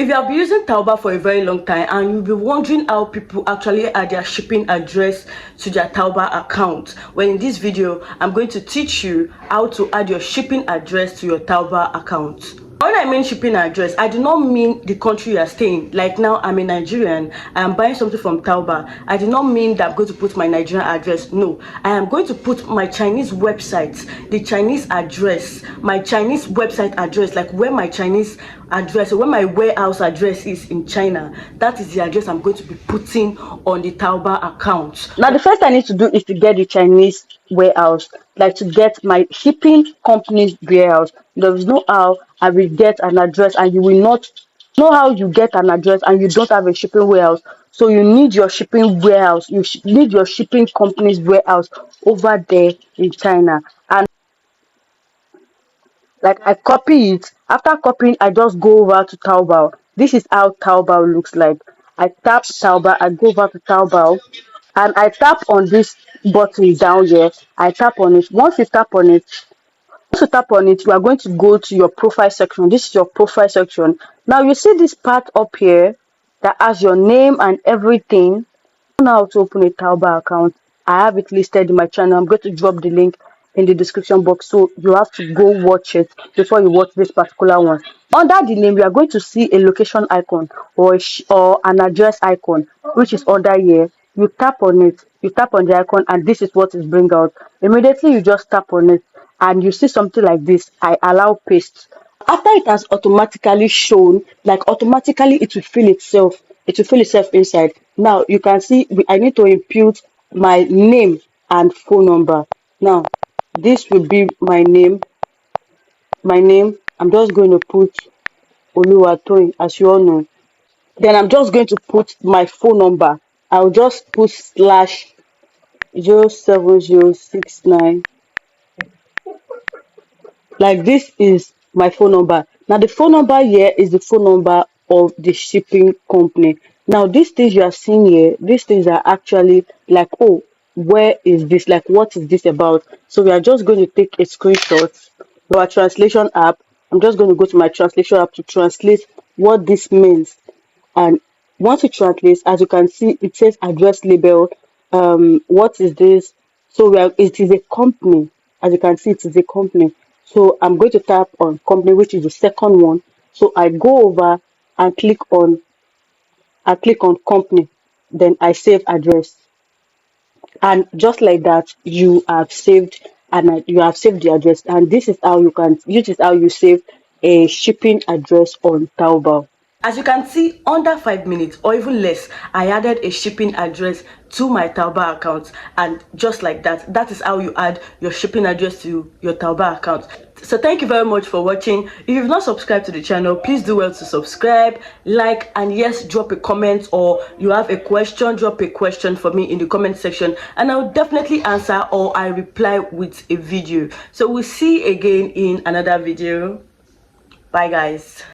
If you have been using Taobao for a very long time and you'll be wondering how people actually add their shipping address to their Taobao account, well, in this video I'm going to teach you how to add your shipping address to your Taobao account. When I mean shipping address, I do not mean the country you are staying. Like now, I'm a Nigerian, I am buying something from Taobao. I do not mean that I'm going to put my Nigerian address. No, I am going to put my Chinese website, the Chinese address, my Chinese website address, like where my Chinese address, or where my warehouse address is in China. That is the address I'm going to be putting on the Taobao account. Now, the first I need to do is to get the Chinese warehouse, like to get my shipping company's warehouse. There is no how I will get an address and you will not know how you get an address and you don't have a shipping warehouse. So you need your shipping warehouse, you need your shipping company's warehouse over there in China. And like I copy it. After copying, I just go over to Taobao. This is how Taobao looks like. I tap Taobao, I go over to Taobao, and I tap on this button down here. I tap on it. Once you tap on it, you are going to go to your profile section. This is your profile section. Now you see this part up here that has your name and everything. I don't know how to open a Taobao account. I have it listed in my channel. I'm going to drop the link in the description box, so you have to go watch it before you watch this particular one. Under the name, you are going to see a location icon or or an address icon, which is under here. You tap on it, you tap on the icon, and this is what is bring out. Immediately you just tap on it and you see something like this. I allow paste. After it has automatically shown, like automatically it will fill itself, inside. Now you can see I need to input my name and phone number. Now this will be my name. I'm just going to put Oluwatoyin, as you all know. Then I'm just going to put my phone number. I'll just put slash 07069. Like this is my phone number. Now the phone number here is the phone number of the shipping company. Now these things you are seeing here, these things are actually like, oh, where is this, like what is this about? So we are just going to take a screenshot of our translation app. I'm just going to go to my translation app to translate what this means. And once you translate, as you can see, it says address label. What is this? So it is a company. As you can see, it is a company. So I'm going to tap on company, which is the second one. So I go over and click on company. Then I save address. And just like that, you have saved the address. And this is how you save a shipping address on Taobao. As you can see, under 5 minutes or even less, I added a shipping address to my Taobao account. And just like that, that is how you add your shipping address to your Taobao account. So thank you very much for watching. If you've not subscribed to the channel, please do well to subscribe, like, and yes, drop a comment, or you have a question, drop a question for me in the comment section, and I'll definitely answer or I reply with a video. So we'll see again in another video. Bye guys.